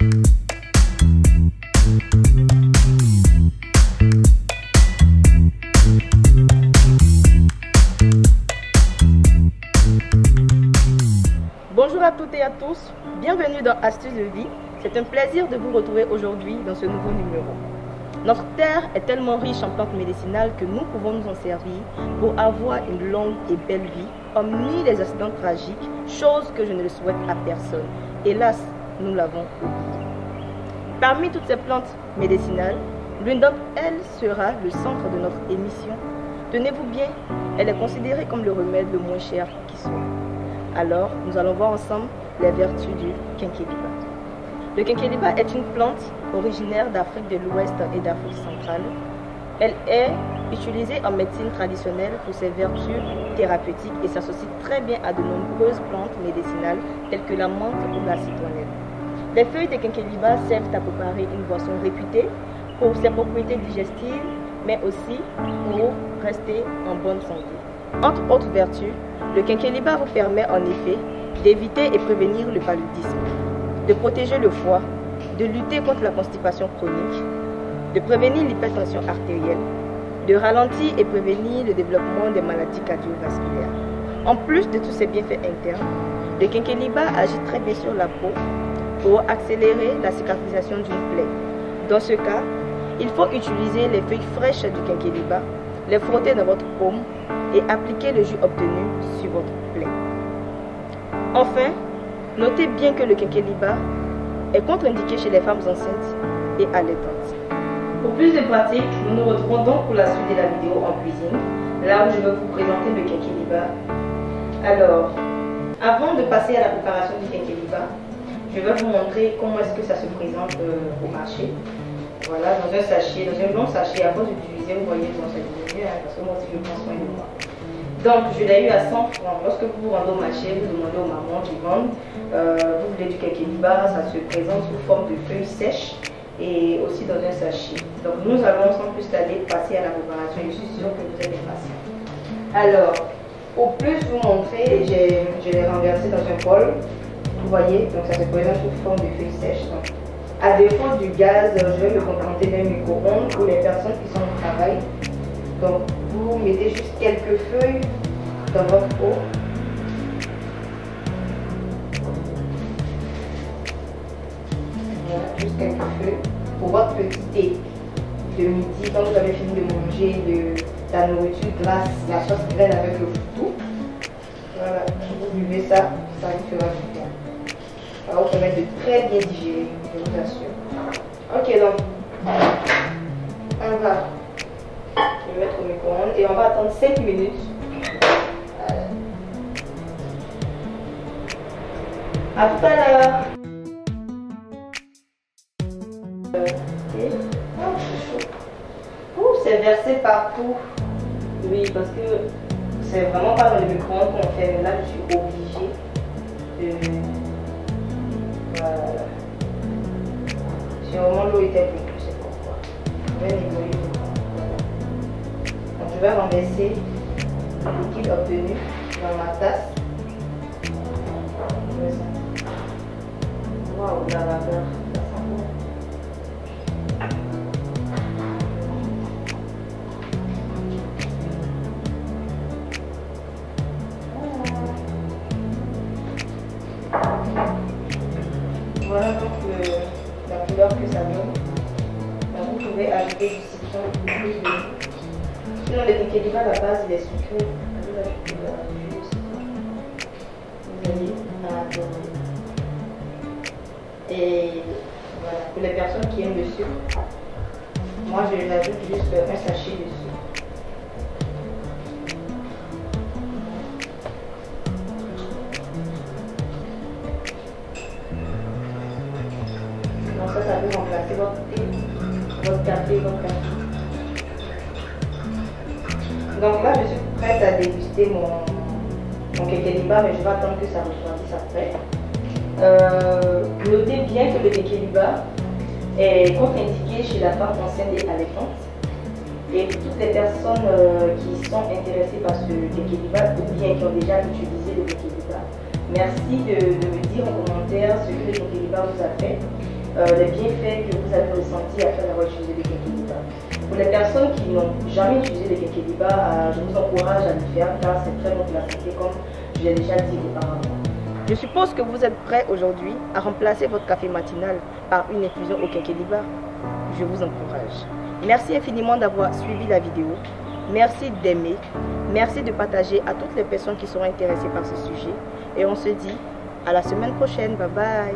Bonjour à toutes et à tous, bienvenue dans Astuces de vie. C'est un plaisir de vous retrouver aujourd'hui dans ce nouveau numéro. Notre terre est tellement riche en plantes médicinales que nous pouvons nous en servir pour avoir une longue et belle vie, hormis les accidents tragiques, chose que je ne le souhaite à personne. Hélas, nous l'avons oublié. Parmi toutes ces plantes médicinales, l'une d'entre elles sera le centre de notre émission. Tenez-vous bien, elle est considérée comme le remède le moins cher qui soit. Alors, nous allons voir ensemble les vertus du quinqueliba. Le quinqueliba est une plante originaire d'Afrique de l'Ouest et d'Afrique centrale. Elle est utilisée en médecine traditionnelle pour ses vertus thérapeutiques et s'associe très bien à de nombreuses plantes médicinales telles que la menthe ou la citronnelle. Les feuilles de quinqueliba servent à préparer une boisson réputée pour ses propriétés digestives, mais aussi pour rester en bonne santé. Entre autres vertus, le quinqueliba vous permet en effet d'éviter et prévenir le paludisme, de protéger le foie, de lutter contre la constipation chronique, de prévenir l'hypertension artérielle, de ralentir et prévenir le développement des maladies cardiovasculaires. En plus de tous ces bienfaits internes, le quinqueliba agit très bien sur la peau pour accélérer la cicatrisation d'une plaie. Dans ce cas, il faut utiliser les feuilles fraîches du quinqueliba, les frotter dans votre paume et appliquer le jus obtenu sur votre plaie. Enfin, notez bien que le quinqueliba est contre-indiqué chez les femmes enceintes et allaitantes. Pour plus de pratique, nous nous retrouvons donc pour la suite de la vidéo en cuisine, là où je vais vous présenter le quinqueliba. Alors, avant de passer à la préparation du quinqueliba, je vais vous montrer comment est-ce que ça se présente au marché. Voilà, dans un sachet, dans un long sachet, avant d'utiliser, vous voyez comment ça diminue, parce que moi aussi je prends soin de moi. Donc, je l'ai eu à 100 francs. Lorsque vous vous rendez au marché, vous demandez aux mamans qui vendent, vous voulez du quinqueliba, ça se présente sous forme de feuilles sèches et aussi dans un sachet. Donc, nous allons sans plus tarder passer à la préparation. Je suis sûre que vous êtes impatients. Alors, pour plus vous montrer, je l'ai renversé dans un bol. Vous voyez, donc ça se présente sous forme de feuilles sèches. Donc, à défaut du gaz, je vais me contenter d'un micro-ondes pour les personnes qui sont au travail. Donc, vous mettez juste quelques feuilles dans votre eau. Voilà, juste quelques feuilles pour votre petit thé de midi. Quand vous avez fini de manger de la nourriture grasse, la sauce graine avec le foutou. Voilà, vous buvez ça, ça vous fera du bien. Ça va vous permettre de très bien digérer, je vous assure. Ok, donc, on va le mettre au micro-ondes et on va attendre 5 minutes. Voilà. À tout à l'heure. C'est chaud. C'est versé partout. Oui, parce que c'est vraiment pas dans le micro-ondes qu'on fait. Mais là, je suis obligée de... Voilà. Si au moment l'eau était plus, c'est pourquoi. Je vais nettoyer tout. Voilà. Donc je vais renverser le liquide obtenu dans ma tasse. Waouh, la vapeur, ça sent bon. Voilà donc la couleur que ça donne. Donc vous pouvez ajouter du citron ou plus de jus. Sinon le quinqueliba à la base il est sucré. Vous ajoutez du citron. Vous allez adorer. Et voilà, pour les personnes qui aiment le sucre, moi je l'ajoute juste un sachet de sucre. Ça peut remplacer votre thé, votre café, votre café. Donc là, je suis prête à déguster mon quinqueliba, mais je vais attendre que ça refroidisse après. Notez bien que le quinqueliba est contre-indiqué chez la femme enceinte et allaitante. Et pour toutes les personnes qui sont intéressées par ce quinqueliba ou bien qui ont déjà utilisé le quinqueliba, merci de me dire en commentaire ce que le quinqueliba vous a fait. les bienfaits que vous avez ressentis après avoir utilisé le quinquilibre. Pour les personnes qui n'ont jamais utilisé le quinquilibre, je vous encourage à le faire car c'est très bon pour la santé comme je l'ai déjà dit auparavant. Je suppose que vous êtes prêts aujourd'hui à remplacer votre café matinal par une infusion au quinquilibre. Je vous encourage. Merci infiniment d'avoir suivi la vidéo. Merci d'aimer. Merci de partager à toutes les personnes qui seront intéressées par ce sujet. Et on se dit à la semaine prochaine. Bye bye.